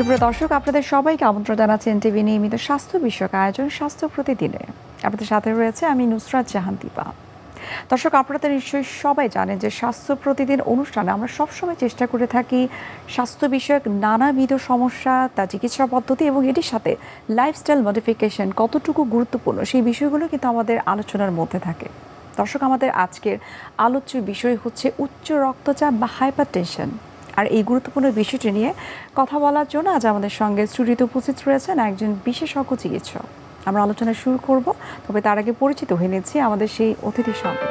সুপ্রিয় দর্শক, আপনাদের সবাইকে আমন্ত্রণ জানাচ্ছি এনটিভি নিয়মিত স্বাস্থ্য বিষয়ক আয়োজন স্বাস্থ্য প্রতিদিনে। আপনাদের সাথে রয়েছে আমি নুসরাত জাহান দীপা। দর্শক, আপনারা নিশ্চয়ই সবাই জানেন যে স্বাস্থ্য প্রতিদিন অনুষ্ঠানে আমরা সবসময় চেষ্টা করে থাকি স্বাস্থ্য বিষয়ক নানাবিধ সমস্যা, তার চিকিৎসা পদ্ধতি এবং এটির সাথে লাইফস্টাইল মডিফিকেশন কতটুকু গুরুত্বপূর্ণ সেই বিষয়গুলো কিন্তু আমাদের আলোচনার মধ্যে থাকে। দর্শক, আমাদের আজকের আলোচ্য বিষয় হচ্ছে উচ্চ রক্তচাপ বা হাইপারটেনশন। আর এই গুরুত্বপূর্ণ বিষয়টি নিয়ে কথা বলার জন্য আজ আমাদের সঙ্গে স্টুডিওতে উপস্থিত রয়েছেন একজন বিশেষজ্ঞ চিকিৎসক। আমরা আলোচনা শুরু করব, তবে তার আগে পরিচিত হয়ে নিচ্ছি আমাদের সেই অতিথির সঙ্গে।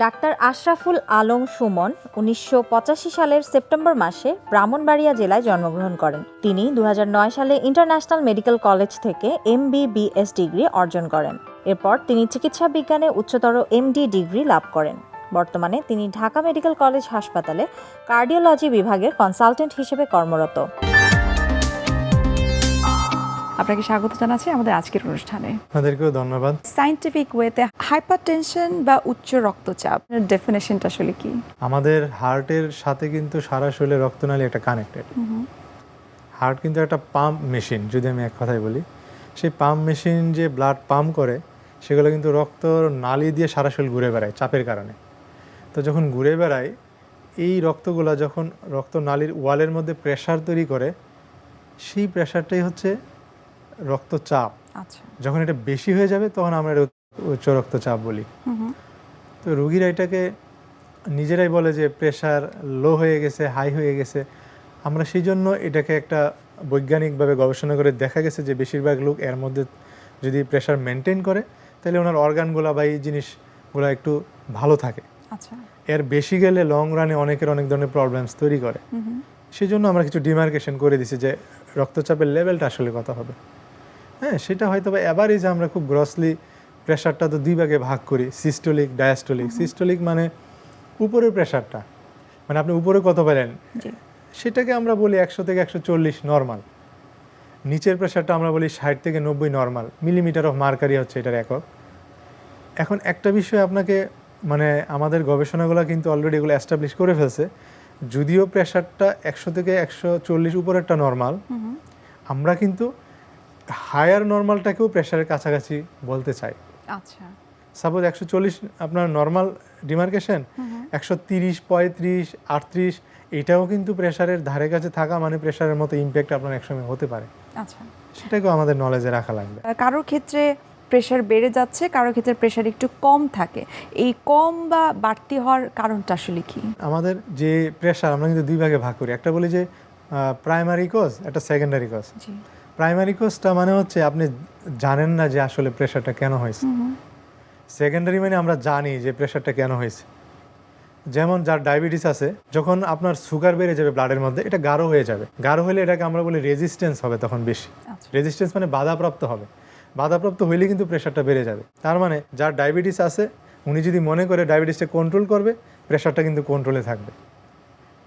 ডাক্তার আশরাফুল আলম সুমন 1985 সালের সেপ্টেম্বর মাসে ব্রাহ্মণবাড়িয়া জেলায় জন্মগ্রহণ করেন। তিনি 2009 সালে ইন্টারন্যাশনাল মেডিকেল কলেজ থেকে MBBS ডিগ্রি অর্জন করেন। এরপর তিনি চিকিৎসা বিজ্ঞানে উচ্চতর MD ডিগ্রি লাভ করেন। বর্তমানে তিনি ঢাকা মেডিকেল কলেজ হাসপাতালে কার্ডিওলজি বিভাগের কনসালটেন্ট হিসেবে কর্মরত। আপনাকে স্বাগত জানাচ্ছি আমাদের আজকের অনুষ্ঠানে। আপনাদেরকেও ধন্যবাদ। সায়েন্টিফিক ওয়েতে হাইপারটেনশন বা উচ্চ রক্তচাপ ডেফিনেশনটা আসলে কি? আমাদের হার্টের সাথে কিন্তু সারা শরীরে রক্তনালী একটা কানেক্টেড। হার্ট কিন্তু একটা পাম্প মেশিন, যদি আমি এক কথায় বলি। সেই পাম্প মেশিন যে ব্লাড পাম্প করে, সেগুলো কিন্তু রক্ত নালী দিয়ে সারা শরীর ঘুরে বেড়ায় চাপের কারণে। তো যখন ঘুরে বেড়ায়, এই রক্তগুলো যখন রক্তনালীর ওয়ালের মধ্যে প্রেশার তৈরি করে, সেই প্রেশারটাই হচ্ছে রক্তচাপ। আচ্ছা, যখন এটা বেশি হয়ে যাবে তখন আমরা এটা উচ্চ রক্তচাপ বলি। তো রোগীরা এটাকে নিজেরাই বলে যে প্রেশার লো হয়ে গেছে, হাই হয়ে গেছে। আমরা সেই জন্য এটাকে একটা বৈজ্ঞানিকভাবে গবেষণা করে দেখা গেছে যে বেশিরভাগ লোক এর মধ্যে যদি প্রেশার মেনটেন করে, তাহলে ওনার অর্গানগুলো বা এই জিনিসগুলো একটু ভালো থাকে। আচ্ছা, এর বেশি গেলে লং রানে অনেকের অনেক ধরনের প্রবলেমস তৈরি করে। সেই জন্য আমরা কিছু ডিমার্কেশন করে দিছি যে রক্তচাপের লেভেলটা আসলে কত হবে। হ্যাঁ, সেটা হয়তো বা অ্যাভারেজ আমরা খুব গ্রসলি প্রেশারটা তো দুই ভাগে ভাগ করি, সিস্টোলিক, ডায়াস্টোলিক। সিস্টোলিক মানে উপরের প্রেশারটা, মানে আপনি উপরে কত পেলেন সেটাকে আমরা বলি 100 থেকে 140 নর্মাল। নিচের প্রেশারটা আমরা বলি 60 থেকে 90 নর্মাল। মিলিমিটার অফ মার্কারি হচ্ছে এটার একক। এখন একটা বিষয় আপনাকে, মানে আমাদের গবেষণাগুলো কিন্তু অলরেডি এগুলো অ্যাস্টাবলিশ করে ফেলছে, যদিও প্রেশারটা 100 থেকে 140 উপরেরটা নর্মাল, আমরা কিন্তু হায়ার নর্মালটাকেও প্রেশারের কাছাকাছি বলতে চাই। আচ্ছা, সাপোজ 140 আপনার নর্মাল ডিমার্কেশন, 130, 35, 38 এটাও কিন্তু প্রেশারের ধারে কাছে থাকা, মানে প্রেশারের মতো ইম্প্যাক্ট আপনার একসময় হতে পারে। আচ্ছা, সেটাকেও আমাদের নলেজে রাখা লাগবে। কারোর ক্ষেত্রে প্রেশার বেড়ে যাচ্ছে, কারোর ক্ষেত্রে প্রেশার একটু কম থাকে। এই কম বা বাড়তি হওয়ার কারণটা আসলে কি? আমাদের যে প্রেশার আমরা কিন্তু দুই ভাগে ভাগ করি। একটা বলি যে প্রাইমারি কজ, একটা সেকেন্ডারি কজ। প্রাইমারি কজটা মানে হচ্ছে আপনি জানেন না যে আসলে প্রেশারটা কেন হয়েছে। সেকেন্ডারি মানে আমরা জানি যে প্রেশারটা কেন হয়েছে। যেমন যার ডায়াবেটিস আছে, যখন আপনার সুগার বেড়ে যাবে ব্লাডের মধ্যে, এটা গাঢ় হয়ে যাবে। গাঢ় হলে এটাকে আমরা বলি রেজিস্ট্যান্স হবে তখন বেশি। রেজিস্ট্যান্স মানে বাধাপ্রাপ্ত হবে। বাধাপ্রাপ্ত হইলে কিন্তু প্রেশারটা বেড়ে যাবে। তার মানে যার ডায়াবেটিস আছে, উনি যদি মনে করে ডায়াবেটিসটা কন্ট্রোল করবে, প্রেশারটা কিন্তু কন্ট্রোলে থাকবে।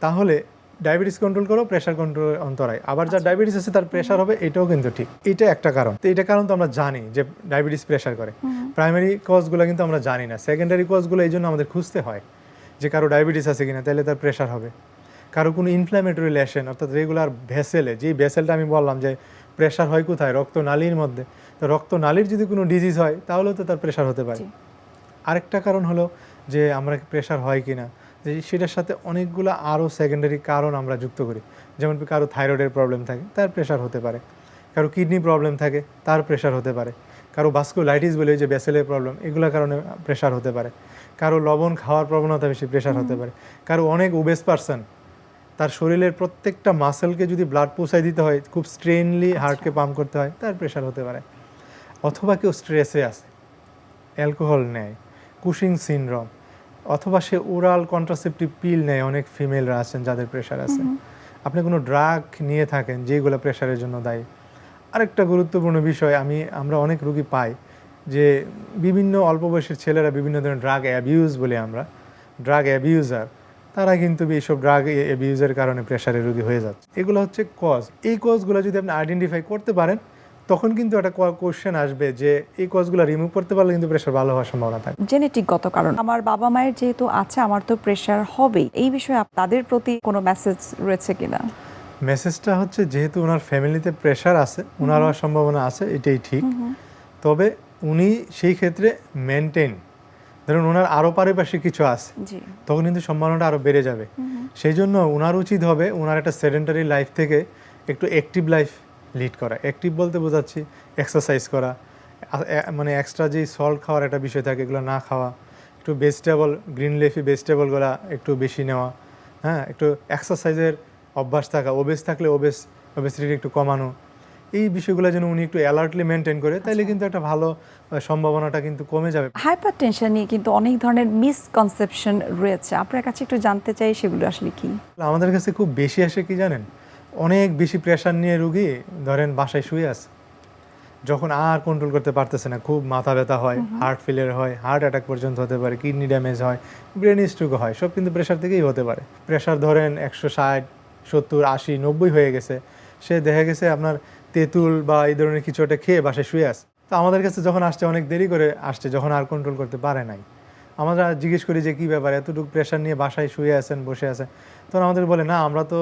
তাহলে ডায়াবেটিস কন্ট্রোল করো, প্রেশার কন্ট্রোল অন্তরায়। আবার যার ডায়াবেটিস আছে তার প্রেশার হবে, এটাও কিন্তু ঠিক। এটা একটা কারণ। তো এটা কারণ তো আমরা জানি যে ডায়াবেটিস প্রেশার করে। প্রাইমারি কজগুলো কিন্তু আমরা জানি না। সেকেন্ডারি কজগুলো এই জন্য আমাদের খুঁজতে হয় যে কারো ডায়াবেটিস আছে কিনা, তাহলে তার প্রেশার হবে। কারো কোনো ইনফ্ল্যামেটরি লেশন, অর্থাৎ রেগুলার ভেসেলে, যেই ভেসেলটা আমি বললাম যে প্রেশার হয় কোথায়, রক্তনালীর মধ্যে, তো রক্তনালীর যদি কোনো ডিজিজ হয় তাহলেও তো তার প্রেশার হতে পারে। আরেকটা কারণ হলো যে আমরা প্রেশার হয় কিনা, যে সেটার সাথে অনেকগুলো আরও সেকেন্ডারি কারণ আমরা যুক্ত করি। যেমন কারো থাইরয়েডের প্রবলেম থাকে, তার প্রেশার হতে পারে। কারো কিডনি প্রবলেম থাকে, তার প্রেশার হতে পারে। কারো ভাস্কুলাইটিস বলে যে ভেসেলের প্রবলেম, এগুলোর কারণে প্রেশার হতে পারে। কারো লবণ খাওয়ার প্রবণতা বেশি, প্রেশার হতে পারে। কারো অনেক ওবেস পারসন, তার শরীরের প্রত্যেকটা মাসেলকে যদি ব্লাড পৌঁছায় দিতে হয়, খুব স্ট্রেনলি হার্টকে পাম্প করতে হয়, তার প্রেশার হতে পারে। অথবা কেউ স্ট্রেসে আছে, অ্যালকোহল নেয়, কুশিং সিনড্রোম, অথবা সে ওরাল কন্ট্রাসেপটিভ পিল নেয়। অনেক ফিমেলরা আছেন যাদের প্রেশার আছে। আপনি কোনো ড্রাগ নিয়ে থাকেন যেগুলো প্রেশারের জন্য দায়ী। আরেকটা গুরুত্বপূর্ণ বিষয়, আমরা অনেক রোগী পাই যে বিভিন্ন অল্প বয়সের ছেলেরা বিভিন্ন ধরনের ড্রাগ অ্যাবিউজ বলে আমরা, ড্রাগ অ্যাবিউজার, তারা কিন্তু এইসব ড্রাগ অ্যাবিউজের কারণে প্রেশারের রোগী হয়ে যাচ্ছে। এগুলো হচ্ছে কজ। এই কজগুলো যদি আপনি আইডেন্টিফাই করতে পারেন, তখন কিন্তু একটা কোশ্চেন আসবে যে এই কজগুলো রিমুভ করতে পারলে কিন্তু প্রেশার ভালো হওয়ার সম্ভাবনা থাকে। জেনেটিকগত কারণ, আমার বাবা মায়ের যেহেতু আছে, আমার তো প্রেশার হবেই, এই বিষয়ে তাদের প্রতি কোনো মেসেজ রয়েছে কিনা? মেসেজটা হচ্ছে যেহেতু ওনার ফ্যামিলিতে প্রেশার আছে, ওনার হওয়ার সম্ভাবনা আছে, এটাই ঠিক। তবে উনি সেই ক্ষেত্রে মেনটেন, ধরুন ওনার আরও পারিপার্শ্বিক কিছু আছে, তখন কিন্তু সম্ভাবনাটা আরও বেড়ে যাবে। সেই জন্য ওনার উচিত হবে ওনার একটা সেডেন্টারি লাইফ থেকে একটু অ্যাক্টিভ লাইফ লিড করা। অ্যাক্টিভ বলতে বোঝাচ্ছি এক্সারসাইজ করা, মানে এক্সট্রা যেই সল্ট খাওয়ার একটা বিষয় থাকে এগুলো না খাওয়া, একটু ভেজিটেবল, গ্রিন লিফি ভেজিটেবলগুলো একটু বেশি নেওয়া, হ্যাঁ, একটু এক্সারসাইজের অভ্যাস থাকা, ওবেস থাকলে ওবেসিটি একটু কমানো, এই বিষয়গুলো যেন উনি একটু অ্যালার্টলি মেনটেন করে, তাইলে কিন্তু একটা ভালো সম্ভাবনাটা কিন্তু কমে যাবে। হাইপার টেনশন নিয়ে কিন্তু অনেক ধরনের মিসকনসেপশন রয়েছে, আপনার কাছে একটু জানতে চাই সেগুলো আসলে কি? আমাদের কাছে খুব বেশি আসে কি জানেন, অনেক বেশি প্রেশার নিয়ে রুগী ধরেন বাসায় শুয়ে আছে, যখন আর কন্ট্রোল করতে পারতেছে না, খুব মাথা ব্যথা হয়, হার্ট ফেলিয়ার হয়, হার্ট অ্যাটাক পর্যন্ত হতে পারে, কিডনি ড্যামেজ হয়, ব্রেন স্ট্রোক হয়, সব কিন্তু প্রেশার থেকেই হতে পারে। প্রেশার ধরেন 160, 70, 80, 90 হয়ে গেছে, সে দেখা গেছে আপনার তেঁতুল বা এই ধরনের কিছু একটা খেয়ে বাসায় শুয়ে আছে। তো আমাদের কাছে যখন আসছে অনেক দেরি করে আসছে, যখন আর কন্ট্রোল করতে পারে নাই, আমরা জিজ্ঞেস করি যে কী ব্যাপার, এতটুকু প্রেশার নিয়ে বাসায় শুয়ে আছেন, বসে আছেন, তখন আমাদের বলে না আমরা তো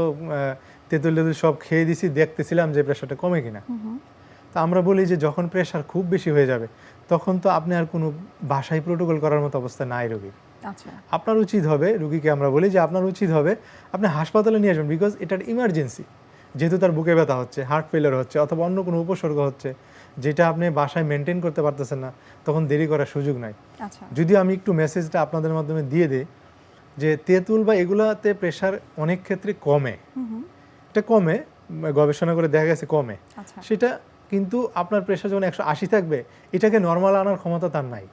তেঁতুল সব খেয়ে দিছি, দেখতেছিলাম যে প্রেশারটা কমে কিনা। তো আমরা বলি যে যখন প্রেশার খুব বেশি হয়ে যাবে তখন তো আপনি আর কোনো বাসায় প্রোটোকল করার মতো অবস্থা নাই রোগীর। আপনার উচিত হবে, রুগীকে আমরা বলি যে আপনার উচিত হবে আপনি হাসপাতালে নিয়ে আসবেন, বিকজ এটার ইমার্জেন্সি, যেহেতু তার বুকে ব্যথা হচ্ছে, হার্ট ফেলিয়ার হচ্ছে, অথবা অন্য কোনো উপসর্গ হচ্ছে যেটা আপনি বাসায় মেনটেন করতে পারতেছেন না, তখন দেরি করার সুযোগ নাই। যদি আমি একটু মেসেজটা আপনাদের মাধ্যমে দিয়ে দিই যে তেঁতুল বা এগুলাতে প্রেশার অনেক ক্ষেত্রে কমে, এটা কমে, গবেষণা করে দেখা গেছে কমে, সেটা কিন্তু আপনার প্রেশার যখন 180 থাকবে, এটাকে নর্মাল আনার ক্ষমতা তার নাই।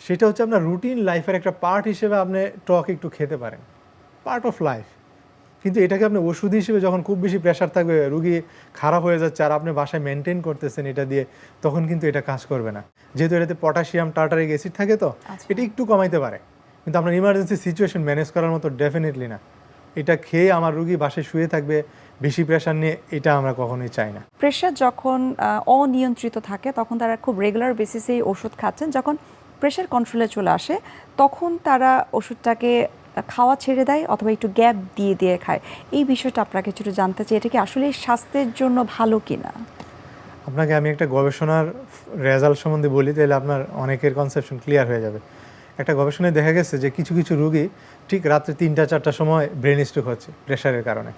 সেটা হচ্ছে আপনার রুটিন লাইফের একটা পার্ট হিসেবে আপনি টক একটু খেতে পারেন, পার্ট অফ লাইফ। কিন্তু এটাকে আপনি ওষুধ হিসেবে যখন খুব বেশি প্রেশার থাকবে, রুগী খারাপ হয়ে যাচ্ছে আর আপনি বাসায় মেনটেন করতেছেন এটা দিয়ে, তখন কিন্তু এটা কাজ করবে না। যেহেতু এটাতে পটাশিয়াম টার্টারিক অ্যাসিড থাকে, তো এটা একটু কমাইতে পারে, কিন্তু আপনার ইমার্জেন্সি সিচুয়েশন ম্যানেজ করার মতো ডেফিনেটলি না। এটা খেয়ে আমার রুগী বাসায় শুয়ে থাকবে বেশি প্রেশার নিয়ে, এটা আমরা কখনোই চাই না। প্রেশার যখন অনিয়ন্ত্রিত থাকে তখন তারা খুব রেগুলার বেসিসে ওষুধ খাচ্ছেন, যখন প্রেশার কন্ট্রোলে চলে আসে তখন তারা ওষুধটাকে খাওয়া ছেড়ে দেয় অথবা একটু গ্যাপ দিয়ে দিয়ে খায়। এই বিষয়টা আপনাকে একটু জানতে চাই, এটা কি আসলে স্বাস্থ্যের জন্য ভালো কিনা? আপনাকে আমি একটা গবেষণার রেজাল্ট সম্বন্ধে বলি, তাহলে আপনার অনেকের কনসেপশন ক্লিয়ার হয়ে যাবে। একটা গবেষণায় দেখা গেছে যে কিছু কিছু রোগী ঠিক রাত্রে 3টা-4টার সময় ব্রেন স্ট্রোক হচ্ছে প্রেশারের কারণে।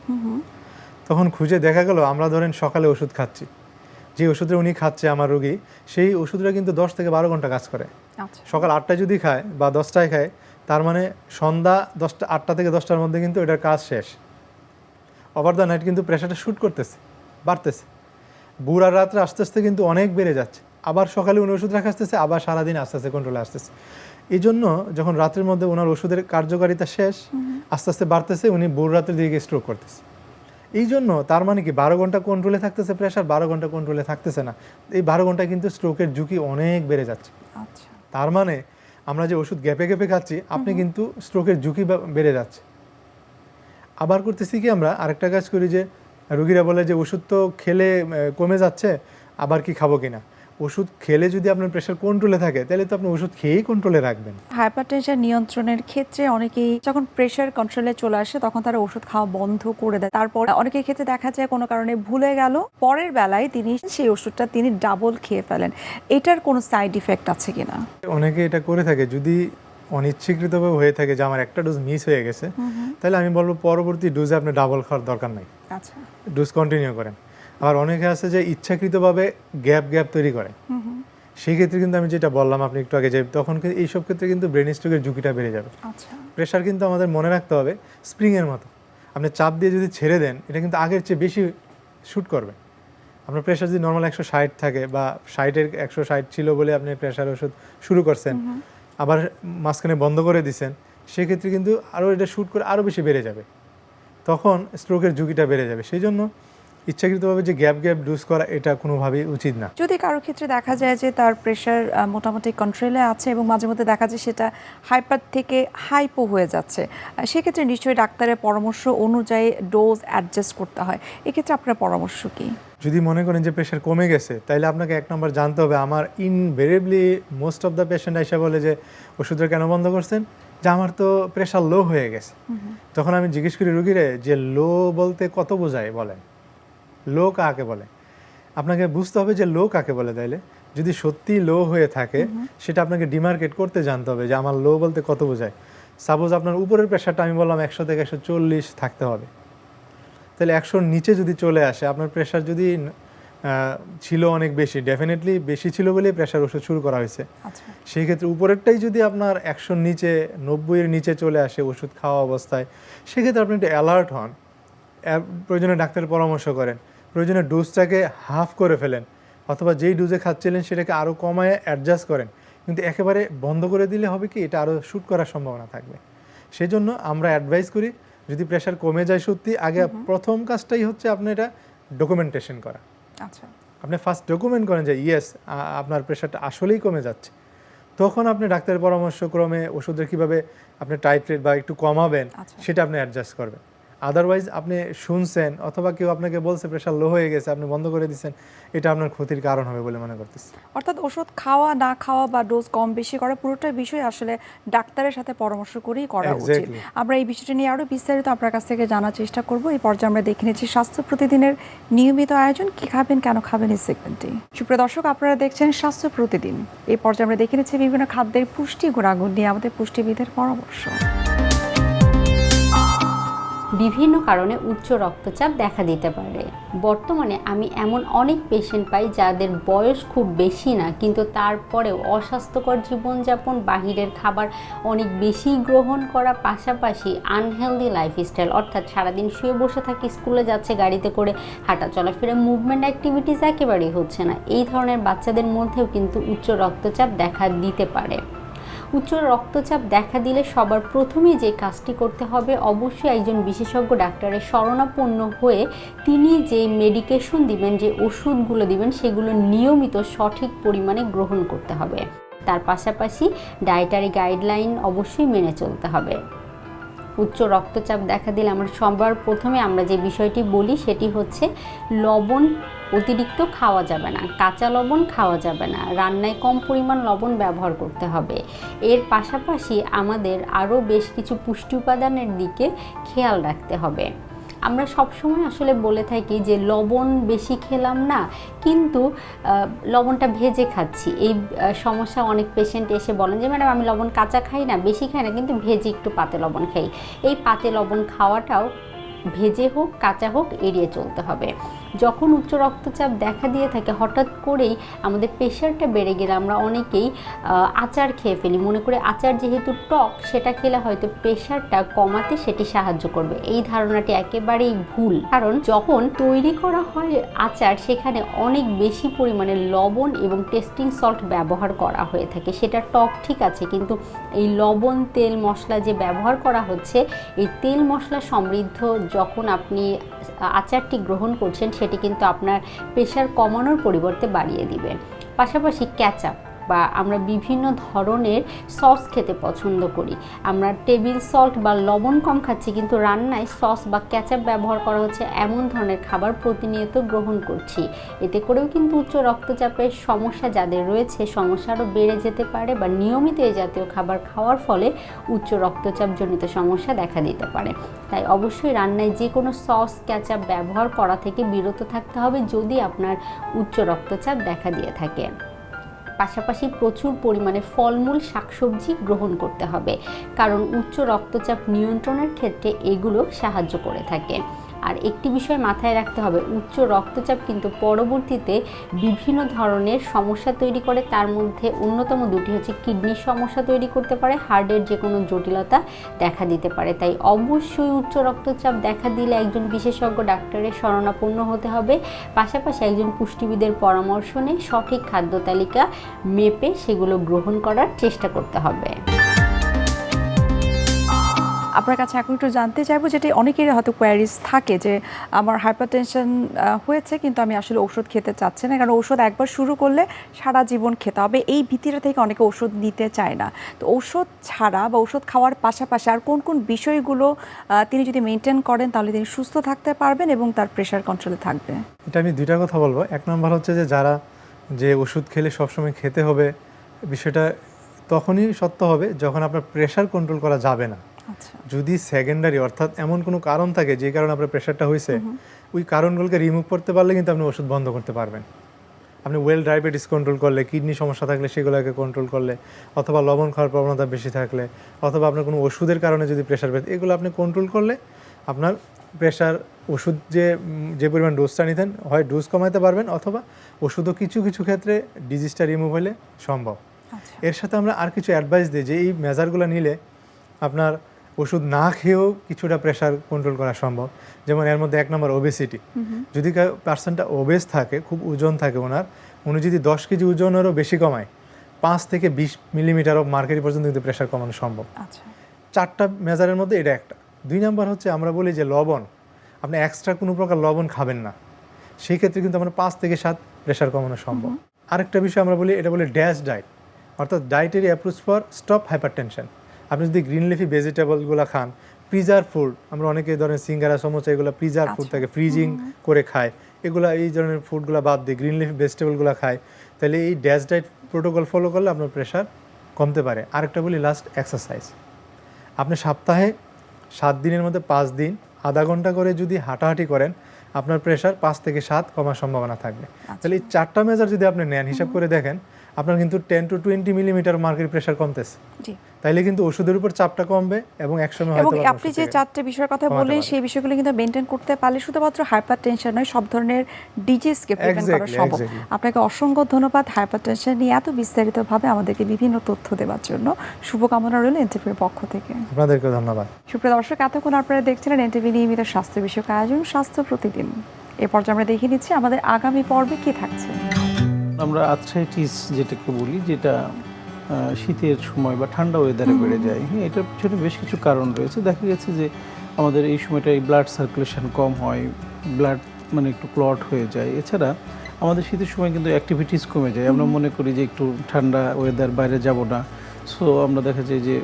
তখন খুঁজে দেখা গেল আমরা ধরেন সকালে ওষুধ খাচ্ছি, যে ওষুধটা উনি খাচ্ছে আমার রোগী, সেই ওষুধটা কিন্তু 10 থেকে 12 ঘন্টা কাজ করে। সকাল 8টায় যদি খায় বা 10টায় খায়, তার মানে সন্ধ্যা 8টা থেকে 10টার মধ্যে কিন্তু এটার কাজ শেষ। ওভার দ্য নাইট কিন্তু প্রেশারটা শ্যুট করতেছে, বাড়তেছে, বুড়া রাত্রে আস্তে আস্তে কিন্তু অনেক বেড়ে যাচ্ছে, আবার সকালে উনি ওষুধ রাখা আসতেছে, আবার সারাদিন আস্তে আস্তে কন্ট্রোলে আসতেছে। এই জন্য যখন রাত্রের মধ্যে ওনার ওষুধের কার্যকারিতা শেষ, আস্তে আস্তে বাড়তেছে, উনি ভোর রাতের দিকে স্ট্রোক করতেছে। এই জন্য তার মানে কি 12 ঘন্টা কন্ট্রোলে থাকতেছে প্রেশার, 12 ঘন্টা কন্ট্রোলে থাকতেছে না, এই 12 ঘন্টায় কিন্তু স্ট্রোকের ঝুঁকি অনেক বেড়ে যাচ্ছে। তার মানে আমরা যে ওষুধ গ্যাপে গ্যাপে খাচ্ছি, আপনি কিন্তু স্ট্রোকের ঝুঁকি বেড়ে যাচ্ছে। আবার করতেছি কি আমরা আরেকটা কাজ করি যে রোগীরা বলে যে ওষুধ তো খেলে কমে যাচ্ছে, আবার কি খাবো কিনা। ওষুধ খেলে যদি আপনার প্রেশার কন্ট্রোলে থাকে, তাহলে তো আপনি ওষুধ খেয়েই কন্ট্রোলে রাখবেন। হাইপারটেনশন নিয়ন্ত্রণের ক্ষেত্রে অনেকেই যখন প্রেশার কন্ট্রোলে চলে আসে তখন তারা ওষুধ খাওয়া বন্ধ করে দেয়, তারপর অনেকের ক্ষেত্রে দেখা যায় কোনো কারণে ভুলে গেল, পরের বেলায় তিনি সেই ওষুধটা ডাবল খেয়ে ফেলেন। এটার কোনো সাইড ইফেক্ট আছে কিনা? অনেকে এটা করে থাকে, যদি অনিচ্ছাকৃতভাবে হয়ে থাকে যে আমার একটা ডোজ মিস হয়ে গেছে, তাহলে আমি বলবো পরবর্তী ডোজে আপনি ডাবল খাওয়ার দরকার নাই, ডোজ কন্টিনিউ করেন। আবার অনেকে আছে যে ইচ্ছাকৃতভাবে গ্যাপ তৈরি করে, সেই ক্ষেত্রে কিন্তু আমি যেটা বললাম আপনি একটু আগে, যে তখন এইসব ক্ষেত্রে কিন্তু ব্রেন স্ট্রোকের ঝুঁকিটা বেড়ে যাবে। প্রেশার কিন্তু আমাদের মনে রাখতে হবে স্প্রিংয়ের মতো, আপনি চাপ দিয়ে যদি ছেড়ে দেন, এটা কিন্তু আগের চেয়ে বেশি শ্যুট করবে। আপনার প্রেশার যদি নর্মাল 160 থাকে বা 60-এর 160 ছিল বলে আপনি প্রেশার ওষুধ শুরু করছেন, আবার মাঝখানে বন্ধ করে দিচ্ছেন, সেক্ষেত্রে কিন্তু আরও এটা শ্যুট করে আরও বেশি বেড়ে যাবে, তখন স্ট্রোকের ঝুঁকিটা বেড়ে যাবে। সেই জন্য ইচ্ছাকৃতভাবে যে গ্যাপ ডোজ করা, এটা কোনোভাবেই উচিত না। যদি কারোর ক্ষেত্রে দেখা যায় যে তার প্রেশার মোটামুটি কন্ট্রোলে আছে এবং মাঝে মধ্যে দেখা যায় সেটা হাইপার থেকে হাইপো হয়ে যাচ্ছে, সেক্ষেত্রে নিশ্চয়ই ডাক্তারের পরামর্শ অনুযায়ী ডোজ অ্যাডজাস্ট করতে হয়। এক্ষেত্রে আপনার পরামর্শ কি? যদি মনে করেন যে প্রেশার কমে গেছে, তাহলে আপনাকে 1 নম্বর জানতে হবে, আমার invariably most of the patient এসে বলে যে ওষুধটা কেন বন্ধ করছেন, যে আমার তো প্রেশার লো হয়ে গেছে। তখন আমি জিজ্ঞেস করি রুগীরে যে লো বলতে কত বোঝায় বলেন, লো কাকে বলে? আপনাকে বুঝতে হবে যে লো কাকে বলে। তাইলে যদি সত্যি লো হয়ে থাকে সেটা আপনাকে ডিমার্কেট করতে জানতে হবে যে আমার লো বলতে কত বোঝায়। সাপোজ আপনার উপরের প্রেশারটা আমি বললাম 100 থেকে 140 থাকতে হবে, তাহলে 100-র নিচে যদি চলে আসে, আপনার প্রেশার যদি ছিল অনেক বেশি, ডেফিনেটলি বেশি ছিল বলেই প্রেশার ওষুধ শুরু করা হয়েছে। সেই ক্ষেত্রে উপরেরটাই যদি আপনার 100-র নিচে 90-এর নিচে চলে আসে ওষুধ খাওয়া অবস্থায়, সেক্ষেত্রে আপনি একটু অ্যালার্ট হন, প্রয়োজনে ডাক্তারের পরামর্শ করেন, প্রয়োজনে ডোজটাকে হাফ করে ফেলেন, অথবা যেই ডোজে খাচ্ছিলেন সেটাকে আরও কমায় অ্যাডজাস্ট করেন। কিন্তু একেবারে বন্ধ করে দিলে হবে কি, এটা আরও শ্যুট করার সম্ভাবনা থাকবে। সেই জন্য আমরা অ্যাডভাইস করি যদি প্রেশার কমে যায় সত্যি, আগে প্রথম কাজটাই হচ্ছে আপনি এটা ডকুমেন্টেশন করা। আচ্ছা, আপনি ফার্স্ট ডকুমেন্ট করেন যে ইয়েস আপনার প্রেশারটা আসলেই কমে যাচ্ছে, তখন আপনি ডাক্তারের পরামর্শক্রমে ওষুধের কীভাবে আপনি টাইট্রেট বা একটু কমাবেন সেটা আপনি অ্যাডজাস্ট করবেন। আদারওয়াইজ আপনি শুনছেন অথবা কেউ আপনাকে বলছে প্রেশার লো হয়ে গেছে, আপনি বন্ধ করে দিচ্ছেন, এটা আপনার ক্ষতির কারণ হবে বলে মনে করতেছি। অর্থাৎ ওষুধ খাওয়া না খাওয়া বা ডোজ কম বেশি করা পুরোটা বিষয় আসলে ডাক্তারের সাথে পরামর্শ করেই করা উচিত। আমরা এই বিষয়টি নিয়ে আরও বিস্তারিত আপনার কাছ থেকে জানার চেষ্টা করব। এই পর্যায়ে আমরা দেখে নিচ্ছি স্বাস্থ্য প্রতিদিনের নিয়মিত আয়োজন, কি খাবেন কেন খাবেন এই সেগমেন্টে। সুপ্রিয় দর্শক, আপনারা দেখছেন স্বাস্থ্য প্রতিদিন। এই পর্যায়ে আমরা দেখে নিচ্ছি বিভিন্ন খাদ্যের পুষ্টি গুণাগুণ নিয়ে আমাদের পুষ্টিবিদের পরামর্শ। বিভিন্ন কারণে উচ্চ রক্তচাপ দেখা দিতে পারে। বর্তমানে আমি এমন অনেক পেশেন্ট পাই যাদের বয়স খুব বেশি না, কিন্তু তারপরেও অস্বাস্থ্যকর জীবনযাপন, বাহিরের খাবার অনেক বেশি গ্রহণ করা, পাশাপাশি আনহেলদি লাইফস্টাইল, অর্থাৎ সারাদিন শুয়ে বসে থাকি, স্কুলে যাচ্ছে গাড়িতে করে, হাঁটা চলাফেরা মুভমেন্ট অ্যাক্টিভিটিস একেবারেই হচ্ছে না। এই ধরনের বাচ্চাদের মধ্যেও কিন্তু উচ্চ রক্তচাপ দেখা দিতে পারে। উচ্চ রক্তচাপ দেখা দিলে সবার প্রথমেই যে কাজটি করতে হবে, অবশ্যই একজন বিশেষজ্ঞ ডাক্তারের শরণাপন্ন হয়ে তিনি যে মেডিকেশন দিবেন, যে ওষুধগুলো দিবেন, সেগুলো নিয়মিত সঠিক পরিমাণে গ্রহণ করতে হবে। তার পাশাপাশি ডায়েটারি গাইডলাইন অবশ্যই মেনে চলতে হবে। উচ্চ রক্তচাপ দেখা দিলে সবার প্রথমে আমরা যে বিষয়টি বলি সেটি হচ্ছে লবণ অতিরিক্ত খাওয়া যাবে না, কাঁচা লবণ খাওয়া যাবে না, রান্নায় কম পরিমাণ লবণ ব্যবহার করতে হবে। এর পাশাপাশি আমাদের আরও বেশ কিছু পুষ্টি উপাদানের দিকে খেয়াল রাখতে হবে। আমরা সবসময় আসলে বলে থাকি যে লবণ বেশি খেলাম না, কিন্তু লবণটা ভেজে খাচ্ছি। এই সমস্যা অনেক পেশেন্ট এসে বলেন যে ম্যাডাম আমি লবণ কাঁচা খাই না, বেশি খাই না, কিন্তু ভেজে একটু পাতে লবণ খাই। এই পাতে লবণ খাওয়াটাও ভেজে হোক কাঁচা হোক এড়িয়ে চলতে হবে। যখন উচ্চ রক্তচাপ দেখা দিয়ে থাকে, হঠাৎ করেই আমাদের প্রেশারটা বেড়ে গেলে আমরা অনেকেই আচার খেয়ে ফেলি, মনে করে আচার যেহেতু টক, সেটা খেলে হয়তো প্রেশারটা কমাতে সেটি সাহায্য করবে। এই ধারণাটি একেবারেই ভুল, কারণ যখন তৈরি করা হয় আচার, সেখানে অনেক বেশি পরিমাণে লবণ এবং টেস্টিং সল্ট ব্যবহার করা হয়ে থাকে। সেটা টক ঠিক আছে, কিন্তু এই লবণ, তেল, মশলা যে ব্যবহার করা হচ্ছে, এই তেল মশলা সমৃদ্ধ যখন আপনি আচারটি গ্রহণ করছেন, সেটি কিন্তু আপনার প্রেশার কমানোর পরিবর্তে বাড়িয়ে দিবে। পাশাপাশি ক্যাচআপ বা আমরা বিভিন্ন ধরনের সস খেতে পছন্দ করি। আমরা টেবিল সল্ট বা লবণ কম খাচ্ছি, কিন্তু রান্নায় সস বা ক্যাচআপ ব্যবহার করা হচ্ছে, এমন ধরনের খাবার প্রতিনিয়ত গ্রহণ করছি। এতে করেও কিন্তু উচ্চ রক্তচাপের সমস্যা যাদের রয়েছে, সমস্যা আরও বেড়ে যেতে পারে, বা নিয়মিত এই জাতীয় খাবার খাওয়ার ফলে উচ্চ রক্তচাপজনিত সমস্যা দেখা দিতে পারে। তাই অবশ্যই রান্নায় যে কোনো সস, ক্যাচআপ ব্যবহার করা থেকে বিরত থাকতে হবে যদি আপনার উচ্চ রক্তচাপ দেখা দিয়ে থাকে। পাশাপাশি প্রচুর পরিমাণে ফলমূল, শাকসবজি গ্রহণ করতে হবে, কারণ উচ্চ রক্তচাপ নিয়ন্ত্রণের ক্ষেত্রে এগুলো সাহায্য করে থাকে। আর একটি বিষয় মাথায় রাখতে হবে, উচ্চ রক্তচাপ কিন্তু পরবর্তীতে বিভিন্ন ধরনের সমস্যা তৈরি করে। তার মধ্যে অন্যতম দুটি হচ্ছে কিডনির সমস্যা তৈরি করতে পারে, হার্টের যে কোনো জটিলতা দেখা দিতে পারে। তাই অবশ্যই উচ্চ রক্তচাপ দেখা দিলে একজন বিশেষজ্ঞ ডাক্তারের শরণাপন্ন হতে হবে। পাশাপাশি একজন পুষ্টিবিদের পরামর্শ নিয়ে সঠিক খাদ্য তালিকা মেপে সেগুলো গ্রহণ করার চেষ্টা করতে হবে। আপনার কাছে এখন একটু জানতে চাইবো, যেটি অনেকেরই হয়তো কোয়ারিজ থাকে যে আমার হাইপারটেনশন হয়েছে, কিন্তু আমি আসলে ওষুধ খেতে চাচ্ছি না, কারণ ওষুধ একবার শুরু করলে সারা জীবন খেতে হবে। এই ভীতিটা থেকে অনেকে ওষুধ নিতে চায় না। তো ওষুধ ছাড়া বা ওষুধ খাওয়ার পাশাপাশি আর কোন কোন বিষয়গুলো তিনি যদি মেনটেন করেন, তাহলে তিনি সুস্থ থাকতে পারবেন এবং তার প্রেশার কন্ট্রোলে থাকবে? এটা আমি দুইটা কথা বলবো। এক নম্বর হচ্ছে যে যারা যে ওষুধ খেলে সবসময় খেতে হবে বিষয়টা তখনই সত্য হবে যখন আপনার প্রেশার কন্ট্রোল করা যাবে না। আচ্ছা যদি সেকেন্ডারি অর্থাৎ এমন কোনো কারণ থাকে যে কারণে আপনার প্রেশারটা হয়েছে, ওই কারণগুলোকে রিমুভ করতে পারলে কিন্তু আপনি ওষুধ বন্ধ করতে পারবেন। আপনি ওয়েল ডায়াবেটিস কন্ট্রোল করলে, কিডনি সমস্যা থাকলে সেগুলোকে কন্ট্রোল করলে, অথবা লবণ খাওয়ার প্রবণতা বেশি থাকলে, অথবা আপনার কোনো ওষুধের কারণে যদি প্রেশার বেড়ে, এগুলো আপনি কন্ট্রোল করলে আপনার প্রেশার ওষুধ যে পরিমাণ ডোজটা নিতেন হয় ডোজ কমাতে পারবেন, অথবা ওষুধও কিছু কিছু ক্ষেত্রে ডিজিজটা রিমুভ হলে সম্ভব। আচ্ছা এর সাথে আমরা আর কিছু অ্যাডভাইস দিই যে এই মেজারগুলো নিলে আপনার ওষুধ না খেয়েও কিছুটা প্রেশার কন্ট্রোল করা সম্ভব। যেমন এর মধ্যে 1 নম্বর ওবেসিটি। যদি পার্সনটা ওবেস থাকে, খুব ওজন থাকে উনি যদি 10 কেজি ওজনেরও বেশি কমায়, 5 থেকে 20 মিলিমিটার অফ মার্কারি পর্যন্ত কিন্তু প্রেশার কমানো সম্ভব। আচ্ছা 4টা মেজারের মধ্যে এটা একটা। 2 নম্বর হচ্ছে আমরা বলি যে লবণ, আপনি এক্সট্রা কোনো প্রকার লবণ খাবেন না, সেই ক্ষেত্রে কিন্তু আমরা 5 থেকে 7 প্রেশার কমানো সম্ভব। আরেকটা বিষয় আমরা বলি, এটা বলে ড্যাশ ডায়েট, অর্থাৎ dietary approach for stop hypertension. আপনি যদি গ্রিন লিফি ভেজিটেবলগুলো খান, প্রিজার্ভ ফুড, আমরা অনেকে ধরেন সিঙ্গারা সমোসা এগুলো প্রিজার্ভ ফুড থাকে, ফ্রিজিং করে খায়, এগুলো এই ধরনের ফুডগুলো বাদ দিয়ে গ্রিন লিফি ভেজিটেবলগুলো খায়, তাহলে এই ড্যাশ ডায়েট প্রোটোকল ফলো করলে আপনার প্রেশার কমতে পারে। আরেকটা বলি লাস্ট, এক্সারসাইজ। আপনি সপ্তাহে 7 দিনের মধ্যে 5 দিন আধা ঘন্টা করে যদি হাঁটাহাঁটি করেন, আপনার প্রেশার 5 থেকে 7 কমার সম্ভাবনা থাকবে। তাহলে এই 4টা মেজার যদি আপনি নেন, হিসাব করে দেখেন আপনার কিন্তু 10 to 20 মিলিমিটার মার্কারি প্রেশার কমতেছে। জি তাইলে কিন্তু ওষুধের উপর চাপটা কমবে এবং একসময় এবং হয়তো আপনি যে 4টে বিষয়ের কথা বললেন সেই বিষয়গুলো কিন্তু মেনটেন করতে পারলে শুধুমাত্র হাইপারটেনশন নয়, সব ধরনের ডিজিজকে প্রিভেন্ট করা সম্ভব। আপনাকে অসংখ্য ধন্যবাদ হাইপারটেনশন নিয়ে এত বিস্তারিতভাবে আমাদেরকে বিভিন্ন তথ্য দেওয়ার জন্য। শুভকামনা রইল এনটিভির পক্ষ থেকে। আপনাদেরকে ধন্যবাদ। সুপ্রিয় দর্শক, এতক্ষণ আপনারা দেখছিলেন এনটিভি নিয়মিত স্বাস্থ্য বিষয়ক আয়োজন স্বাস্থ্য প্রতিদিন। এ পর্যায়ে আমরা দেখিয়ে নিচ্ছি আমাদের আগামী পর্বে কি থাকছে। আমরা আর্থ্রাইটিস যেটাকে বলি, যেটা শীতের সময় বা ঠান্ডা ওয়েদারে বেড়ে যায়, হ্যাঁ, এটার পিছনে বেশ কিছু কারণ রয়েছে। দেখা গেছে যে আমাদের এই সময়টা ব্লাড সার্কুলেশন কম হয়, ব্লাড মানে একটু ক্লট হয়ে যায়। এছাড়া আমাদের শীতের সময় কিন্তু অ্যাক্টিভিটিস কমে যায়। আমরা মনে করি যে একটু ঠান্ডা ওয়েদার, বাইরে যাব না, সো আমরা দেখা যায় যে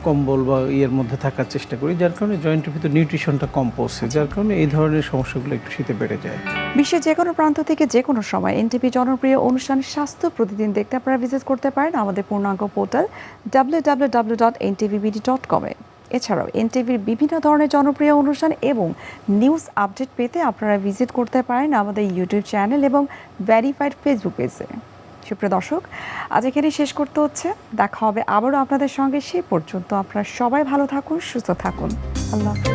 কম্বল বা ইয়ের মধ্যে থাকার চেষ্টা করি, যার কারণে জয়েন্টের ভিতর নিউট্রিশনটা কম পৌঁছে, যার কারণে এই ধরনের সমস্যাগুলো একটু শীতে বেড়ে যায়। বিশ্বের যে কোনো প্রান্ত থেকে যে কোনো সময় এনটিভি জনপ্রিয় অনুষ্ঠান স্বাস্থ্য প্রতিদিন দেখতে আপনারা ভিজিট করতে পারেন আমাদের পূর্ণাঙ্গ পোর্টাল www.ntvbd.com এ। এছাড়াও এনটিভির বিভিন্ন ধরনের জনপ্রিয় অনুষ্ঠান এবং নিউজ আপডেট পেতে আপনারা ভিজিট করতে পারেন আমাদের ইউটিউব চ্যানেল এবং ভেরিফাইড ফেসবুক পেজে। সুপ্রিয় দর্শক, আজ এখানে শেষ করতে হচ্ছে। দেখা হবে আবারও আপনাদের সঙ্গে। সে পর্যন্ত আপনারা সবাই ভালো থাকুন, সুস্থ থাকুন। আল্লাহ হাফেজ।